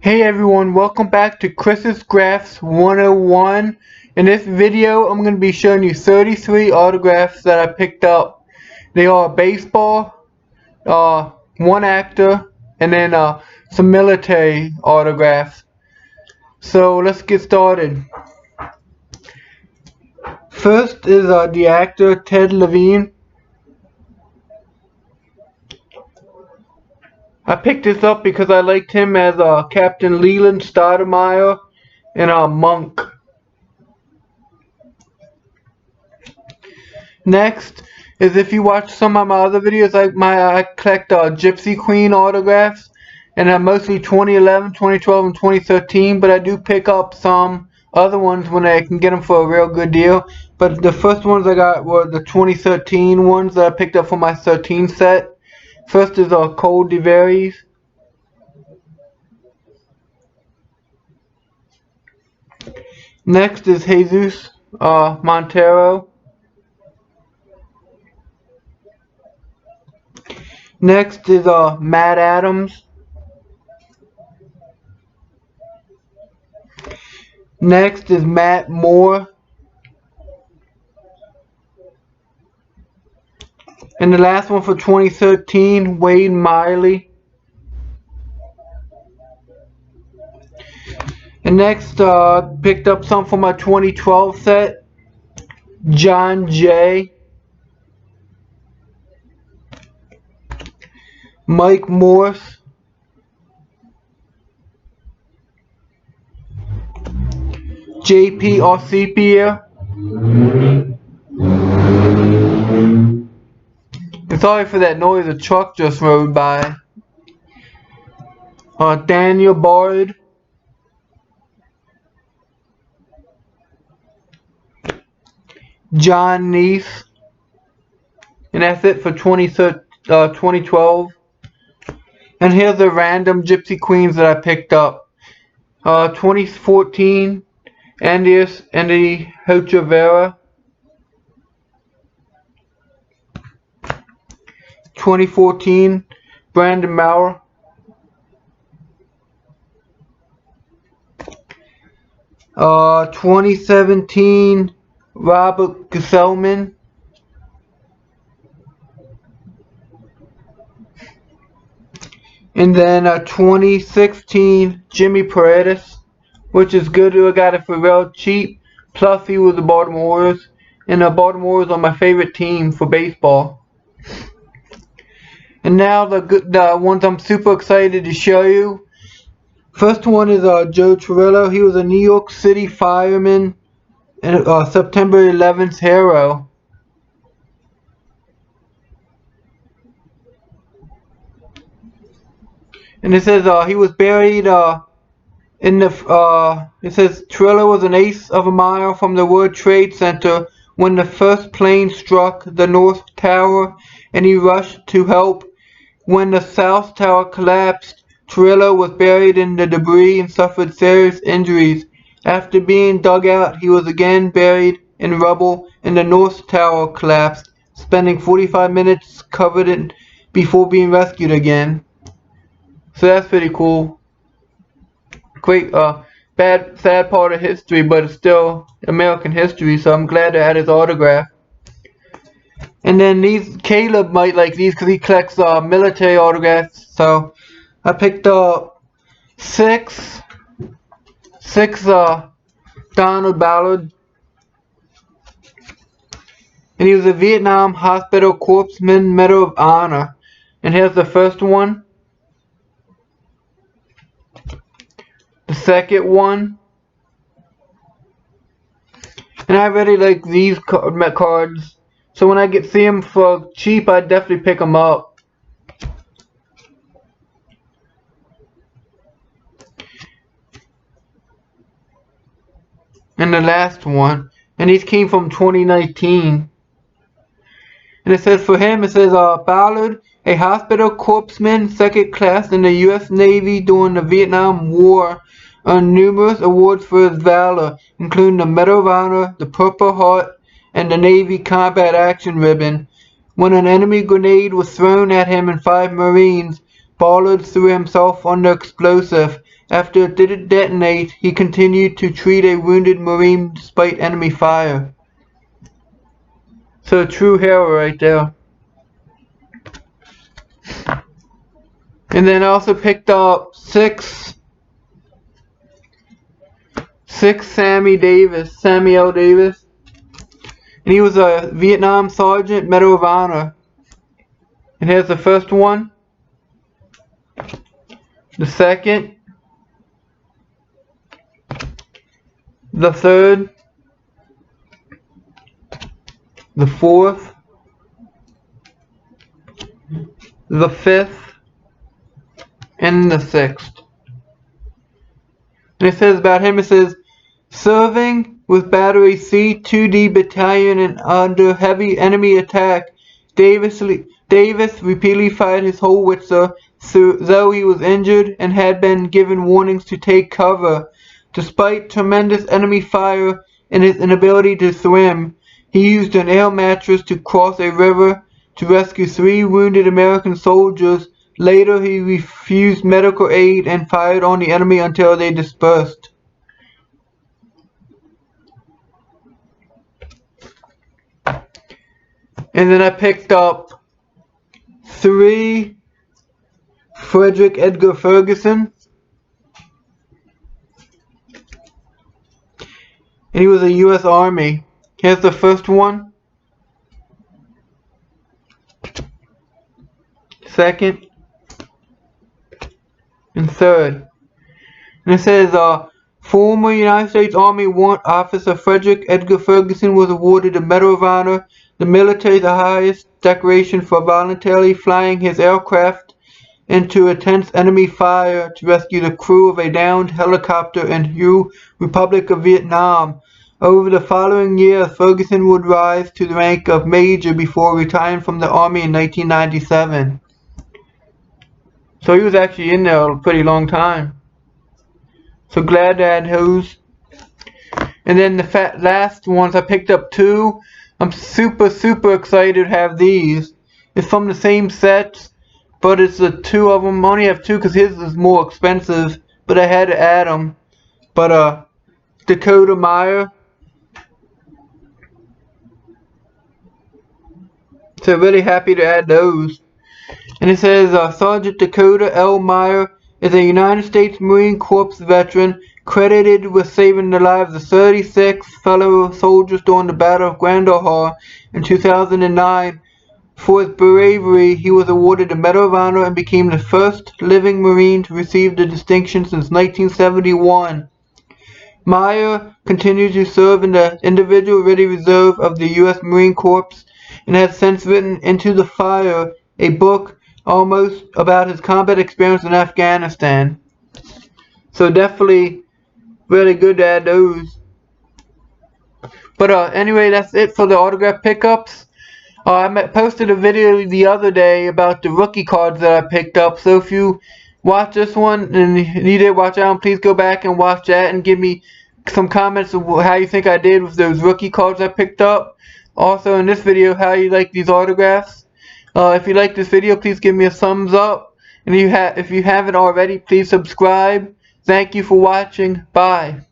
Hey everyone, welcome back to Chris's Graphs 101. In this video, I'm going to be showing you 33 autographs that I picked up. They are baseball, one actor, and then some military autographs. So let's get started. First is the actor Ted Levine. I picked this up because I liked him as Captain Leland Stoudemire in Monk. Next is, if you watch some of my other videos, I collect Gypsy Queen autographs, and I'm mostly 2011, 2012, and 2013, but I do pick up some other ones when I can get them for a real good deal. But the first ones I got were the 2013 ones that I picked up for my 13 set. First is Cole DeVaries. Next is Jesus Montero. Next is Matt Adams. Next is Matt Moore. And the last one for 2013, Wade Miley. And next, picked up some for my 2012 set, John Jay, Mike Morse, JP Osipia. Sorry for that noise, a truck just rode by. Daniel Bard. John Neese. And that's it for 2012. And here's the random Gypsy Queens that I picked up. 2014, Andy Hochavera. 2014, Brandon Maurer. 2017, Robert Gesellman. And then 2016, Jimmy Paredes, which is good. I got it for real cheap. Plus, he was the Baltimore Orioles, and the Baltimore Orioles are my favorite team for baseball. And now the ones I'm super excited to show you. First one is Joe Torello. He was a New York City fireman and September 11th hero. And it says he was buried in the. It says Torello was an eighth of a mile from the World Trade Center when the first plane struck the North Tower, and he rushed to help. When the South Tower collapsed, Torello was buried in the debris and suffered serious injuries. After being dug out, he was again buried in rubble, and the North Tower collapsed, spending 45 minutes covered in before being rescued again. So that's pretty cool. Great, sad part of history, but it's still American history, so I'm glad I had his autograph. And then these, Caleb might like these because he collects military autographs. So I picked up six Donald Ballard. And he was a Vietnam Hospital Corpsman Medal of Honor. And here's the first one. The second one. And I really like these cards. So when I see them for cheap, I definitely pick them up. And the last one. And these came from 2019. And it says for him, it says Ballard, a hospital corpsman, second class in the U.S. Navy during the Vietnam War, earned numerous awards for his valor, including the Medal of Honor, the Purple Heart, and the Navy Combat Action Ribbon. When an enemy grenade was thrown at him and 5 Marines, Ballard threw himself under explosive After it didn't detonate, he continued to treat a wounded Marine despite enemy fire. So a true hero right there. And then I also picked up six Samuel Davis. And he was a Vietnam Sergeant, Medal of Honor. And here's the first one, the second, the third, the fourth, the fifth, and the sixth. And it says about him, it says, serving with Battery C, 2D Battalion and under heavy enemy attack, Davis repeatedly fired his howitzer though he was injured and had been given warnings to take cover. Despite tremendous enemy fire and his inability to swim, he used an air mattress to cross a river to rescue 3 wounded American soldiers. Later he refused medical aid and fired on the enemy until they dispersed. And then I picked up 3 Frederick Edgar Ferguson. And he was a U.S. Army. Here's the first one. Second. And third. And it says, former United States Army Warrant Officer Frederick Edgar Ferguson was awarded the Medal of Honor, the military's highest decoration, for voluntarily flying his aircraft into intense enemy fire to rescue the crew of a downed helicopter in the Republic of Vietnam. Over the following year, Ferguson would rise to the rank of Major before retiring from the Army in 1997. So he was actually in there a pretty long time. So glad to add those. And then the last ones, I picked up 2. I'm super excited to have these. It's from the same sets, but it's the 2 of them. I only have 2 because his is more expensive, but I had to add them. But Dakota Meyer. So really happy to add those. And it says Sergeant Dakota L. Meyer is a United States Marine Corps veteran credited with saving the lives of 36 fellow soldiers during the Battle of Grandahar in 2009. For his bravery, he was awarded the Medal of Honor and became the first living Marine to receive the distinction since 1971. Meyer continues to serve in the Individual Ready Reserve of the U.S. Marine Corps and has since written Into the Fire, a book almost about his combat experience in Afghanistan. So definitely really good to add those. But anyway, that's it for the autograph pickups. I posted a video the other day about the rookie cards that I picked up. So if you watch this one and you did watch that one, please go back and watch that and give me some comments of how you think I did with those rookie cards I picked up. Also in this video, how you like these autographs. If you like this video, please give me a thumbs up. And if you haven't already, please subscribe. Thank you for watching. Bye.